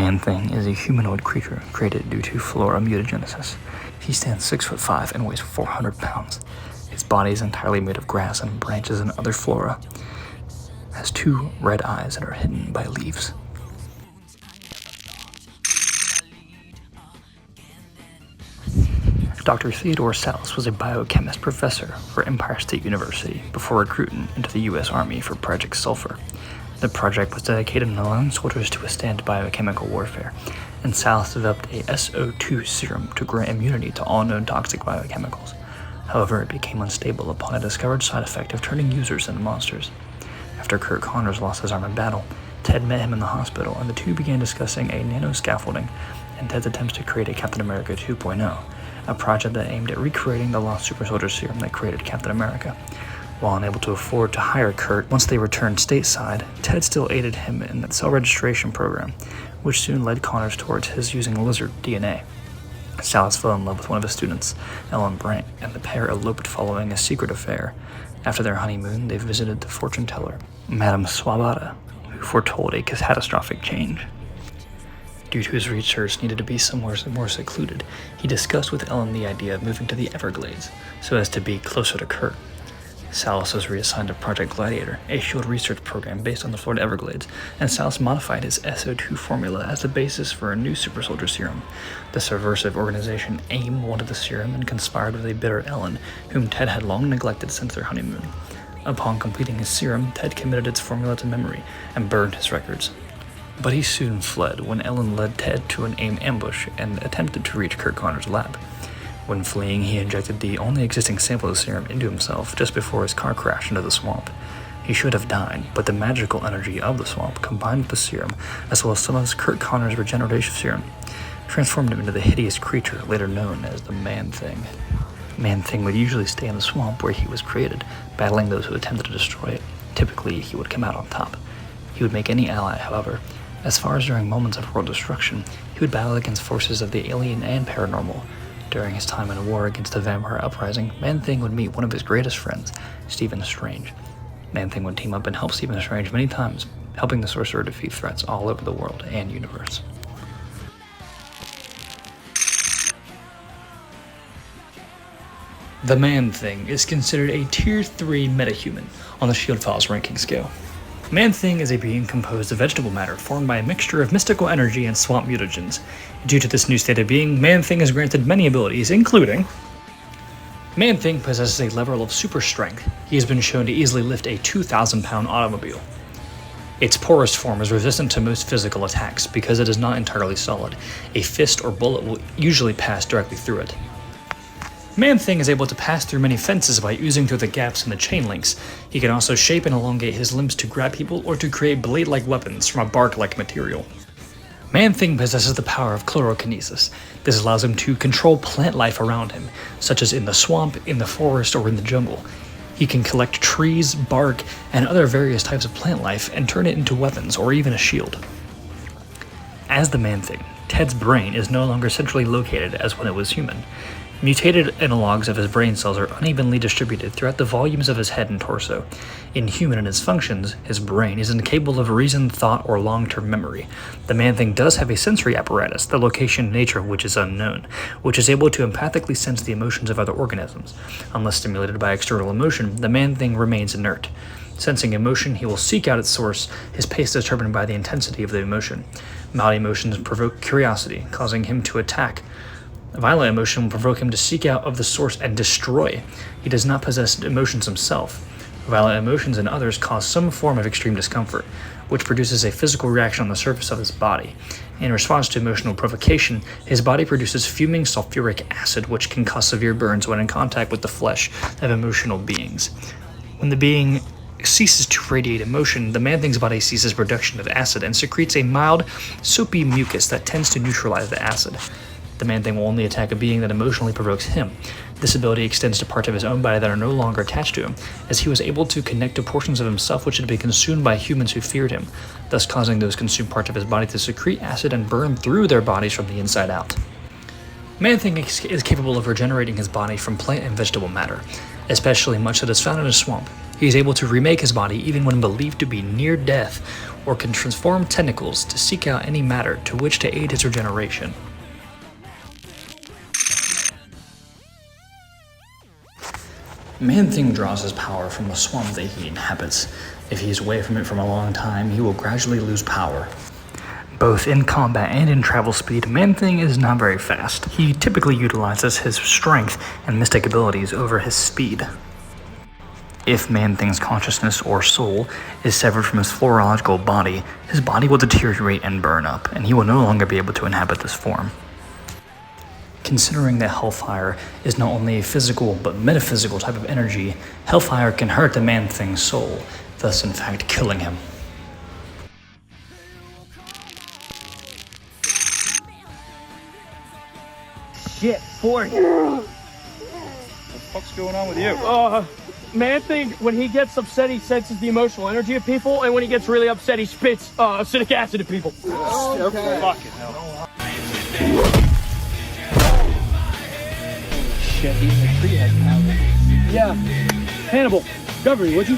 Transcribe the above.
Man-Thing is a humanoid creature created due to flora mutagenesis. He stands 6'5" and weighs 400 pounds. Its body is entirely made of grass and branches and other flora. It has 2 red eyes that are hidden by leaves. Dr. Theodore Sallis was a biochemist professor for Empire State University before recruiting into the U.S. Army for Project Sulphur. The project was dedicated in allowing soldiers to withstand biochemical warfare, and Sallis developed a SO2 serum to grant immunity to all known toxic biochemicals. However, it became unstable upon a discovered side effect of turning users into monsters. After Curt Connors lost his arm in battle, Ted met him in the hospital, and the two began discussing a nano-scaffolding and Ted's attempts to create a Captain America 2.0, a project that aimed at recreating the lost super soldier serum that created Captain America. While unable to afford to hire Curt once they returned stateside, Ted still aided him in the cell registration program, which soon led Connors towards his using lizard DNA. Sallis fell in love with one of his students, Ellen Brandt, and the pair eloped following a secret affair. After their honeymoon, they visited the fortune teller, Madame Swabata, who foretold a catastrophic change. Due to his research needed to be somewhere more secluded, he discussed with Ellen the idea of moving to the Everglades, so as to be closer to Curt. Sallis was reassigned to Project Gladiator, a SHIELD research program based on the Florida Everglades, and Sallis modified his SO2 formula as the basis for a new super soldier serum. The subversive organization AIM wanted the serum and conspired with a bitter Ellen, whom Ted had long neglected since their honeymoon. Upon completing his serum, Ted committed its formula to memory and burned his records. But he soon fled when Ellen led Ted to an AIM ambush and attempted to reach Curt Connors' lab. When fleeing, he injected the only existing sample of the serum into himself just before his car crashed into the swamp. He should have died, but the magical energy of the swamp, combined with the serum, as well as some of Curt Connors' regeneration serum, transformed him into the hideous creature later known as the Man-Thing. Man-Thing would usually stay in the swamp where he was created, battling those who attempted to destroy it. Typically, he would come out on top. He would make any ally, however. As far as during moments of world destruction, he would battle against forces of the alien and paranormal. During his time in a war against the vampire uprising, Man-Thing would meet one of his greatest friends, Stephen Strange. Man-Thing would team up and help Stephen Strange many times, helping the Sorcerer defeat threats all over the world and universe. The Man-Thing is considered a Tier 3 metahuman on the SHIELD Files ranking scale. Man-Thing is a being composed of vegetable matter formed by a mixture of mystical energy and swamp mutagens. Due to this new state of being, Man-Thing is granted many abilities, including Man-Thing possesses a level of super strength. He has been shown to easily lift a 2,000-pound automobile. Its poorest form is resistant to most physical attacks because it is not entirely solid. A fist or bullet will usually pass directly through it. Man-Thing is able to pass through many fences by oozing through the gaps in the chain links. He can also shape and elongate his limbs to grab people or to create blade-like weapons from a bark-like material. Man-Thing possesses the power of chlorokinesis. This allows him to control plant life around him, such as in the swamp, in the forest, or in the jungle. He can collect trees, bark, and other various types of plant life and turn it into weapons or even a shield. As the Man-Thing, Ted's brain is no longer centrally located as when it was human. Mutated analogs of his brain cells are unevenly distributed throughout the volumes of his head and torso. Inhuman in its functions, his brain is incapable of reason, thought, or long-term memory. The Man-Thing does have a sensory apparatus, the location and nature of which is unknown, which is able to empathically sense the emotions of other organisms. Unless stimulated by external emotion, the Man-Thing remains inert. Sensing emotion, he will seek out its source, his pace determined by the intensity of the emotion. Mild emotions provoke curiosity, causing him to attack. Violent emotion will provoke him to seek out of the source and destroy. He does not possess emotions himself. Violent emotions in others cause some form of extreme discomfort, which produces a physical reaction on the surface of his body. In response to emotional provocation, his body produces fuming sulfuric acid, which can cause severe burns when in contact with the flesh of emotional beings. When the being ceases to radiate emotion, the Man-Thing's body ceases production of acid and secretes a mild, soapy mucus that tends to neutralize the acid. The Man-Thing will only attack a being that emotionally provokes him. This ability extends to parts of his own body that are no longer attached to him, as he was able to connect to portions of himself which had been consumed by humans who feared him, thus causing those consumed parts of his body to secrete acid and burn through their bodies from the inside out. Man-Thing is capable of regenerating his body from plant and vegetable matter, especially much that is found in a swamp. He is able to remake his body even when believed to be near death, or can transform tentacles to seek out any matter to which to aid his regeneration. Man-Thing draws his power from the swamp that he inhabits. If he is away from it for a long time, he will gradually lose power. Both in combat and in travel speed, Man-Thing is not very fast. He typically utilizes his strength and mystic abilities over his speed. If Man-Thing's consciousness or soul is severed from his florological body, his body will deteriorate and burn up, and he will no longer be able to inhabit this form. Considering that Hellfire is not only a physical but metaphysical type of energy, Hellfire can hurt the Man-Thing's soul, thus in fact killing him. Shit, 40. What the fuck's going on with you? Man-Thing, when he gets upset, he senses the emotional energy of people, and when he gets really upset, he spits acidic acid at people. Okay. Fucking hell. Shit, he's a tree head power. Yeah. Hannibal, cover me, would you?